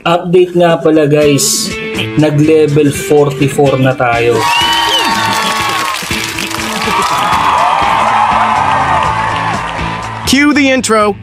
Update nga pala guys, nag-level 44 na tayo. Cue the intro.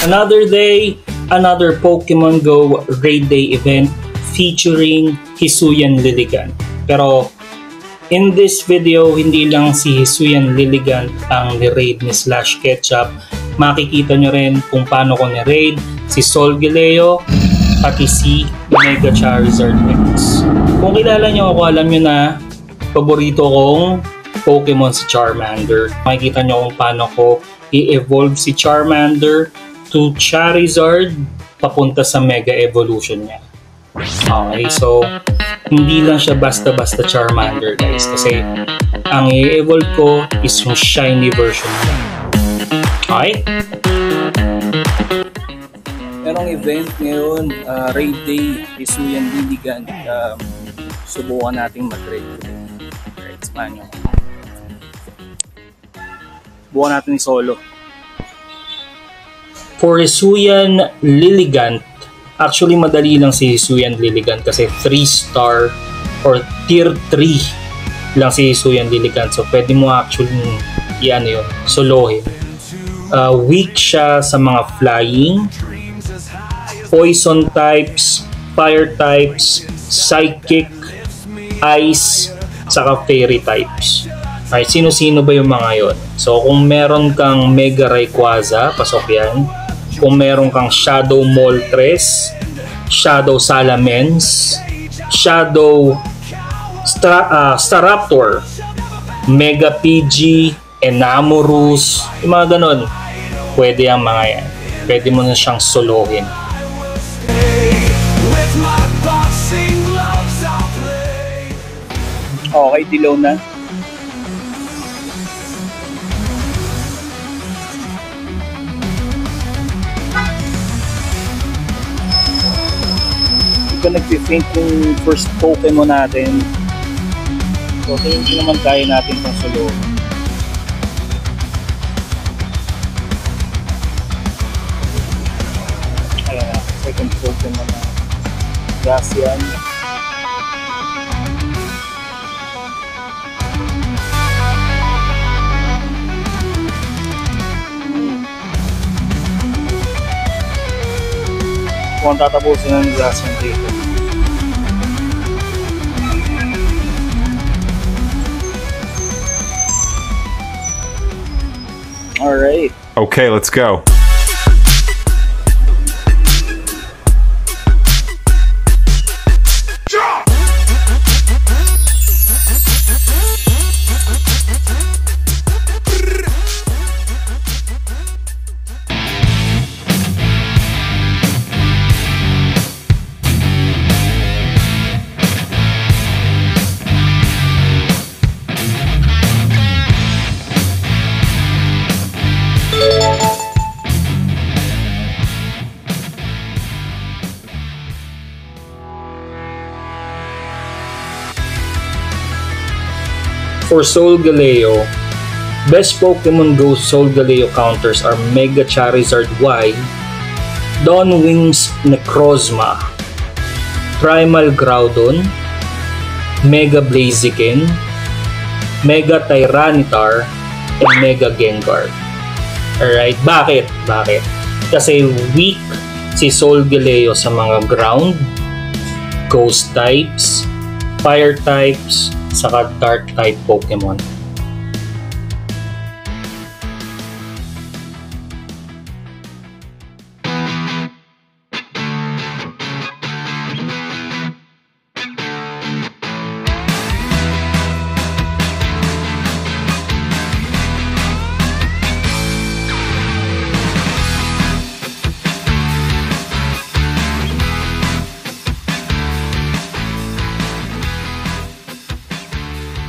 Another day, another Pokemon Go Raid Day event featuring Hisuian Lilligant. Pero in this video, hindi lang si Hisuian Lilligant ang ni-raid ni Slash Ketchup. Makikita nyo rin kung paano ko ni-raid si Solgaleo pati si Mega Charizard X. Kung kilala nyo ako, alam nyo na paborito kong Pokemon si Charmander. Makikita nyo kung paano ko i-evolve si Charmander to Charizard papunta sa Mega Evolution niya. Okay, so hindi lang siya basta-basta Charmander guys, kasi ang i-evolve ko is yung shiny version niya. Okay? Merong event ngayon, Raid Day, Hisuian Lilligant. Subukan nating mag-raid. Alright, samahan nyo. Subukan natin ni Solo. For Hisuian Lilligant, actually madali lang si Hisuian Lilligant kasi 3-star or tier 3 lang si Hisuian Lilligant. So pwede mo actually solohin. Weak siya sa mga flying, poison types, fire types, psychic, ice, saka fairy types. Alright, sino-sino ba yung mga yon? So kung meron kang Mega Rayquaza, pasok yan. Kung meron kang Shadow Moltres, Shadow Salamence, Shadow Staraptor, Mega PG, Enamorus, yung mga ganun. Pwede ang mga yan. Pwede mo na siyang solohin. Okay, dilaw na. Nag-faint yung first Pokemon natin, so hindi naman kaya natin itong solo. Ayan na, second Pokemon na Gasian. Kung tatapusin ng Gasian dito. All right. Okay, let's go. For Solgaleo, best Pokemon Go Solgaleo counters are Mega Charizard Y, Dawnwings Necrozma, Primal Groudon, Mega Blaziken, Mega Tyranitar, and Mega Gengar. Alright, bakit? Kasi weak si Solgaleo sa mga ground, ghost types, fire types, saka dark type Pokemon.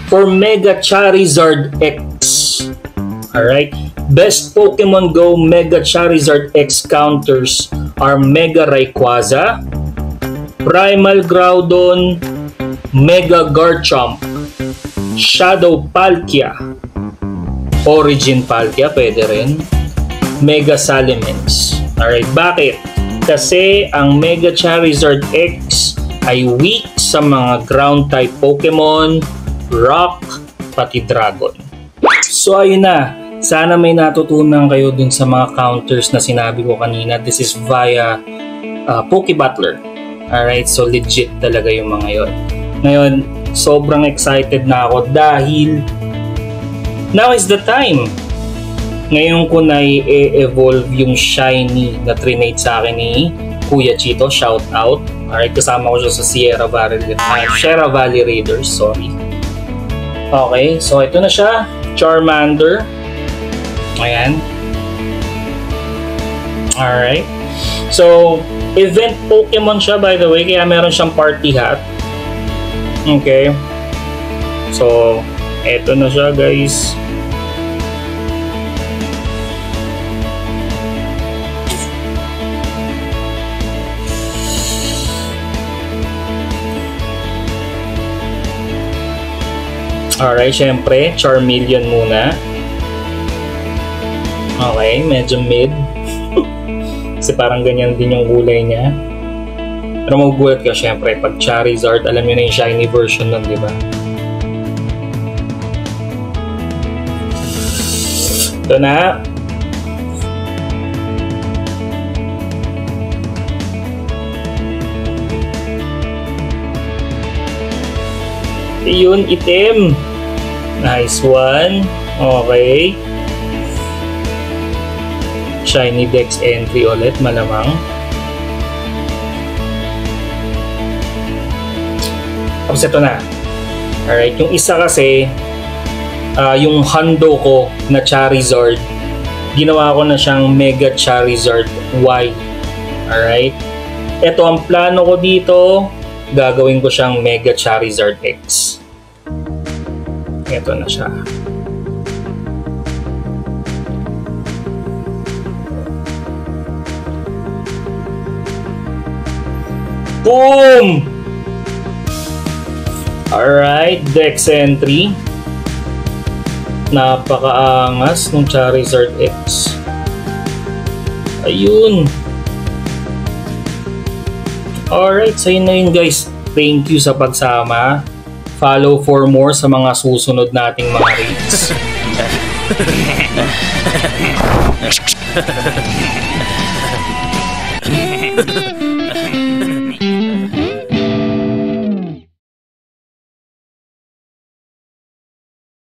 For Mega Charizard X, Alright? Best Pokemon Go Mega Charizard X counters are Mega Rayquaza, Primal Groudon, Mega Garchomp, Shadow Palkia, Origin Palkia, pwede rin, Mega Salamence. Alright, bakit? Kasi ang Mega Charizard X ay weak sa mga ground type Pokemon, Rock, pati Dragon. So ayun na, sana may natutunan kayo dun sa mga counters na sinabi ko kanina. This is via Pokebattler. Alright, so legit talaga yung mga yon. Ngayon, sobrang excited na ako dahil now is the time. Ngayon ko na i-evolve yung shiny na trinate sa akin ni Kuya Chito. Shout out. Alright, kasama ko siya sa Sierra Valley Raiders. Sorry. Okay, so ito na siya. Charmander. Ayan. Alright. So, event Pokemon siya by the way, kaya meron siyang party hat. Okay. So, ito na siya guys. Alright, syempre, Charmeleon muna. Okay, medyo mid. Kasi parang ganyan din yung kulay niya. Pero magugulat ka syempre, pag Charizard, alam nyo na yung shiny version nun, di ba? Ito na. Yun, itim. Nice one. Okay. Shiny Dex entry ulit, malamang. Tapos ito na. Alright, yung isa kasi, yung hando ko na Charizard, ginawa ko na siyang Mega Charizard Y. Alright. Ito ang plano ko dito, gagawin ko siyang Mega Charizard X. Ito na siya. Boom! Alright, Dex entry. Napakaangas ng Charizard X. Ayun. Alright, so yun na yun guys. Thank you sa pagsama. Follow for more sa mga susunod nating mga raids.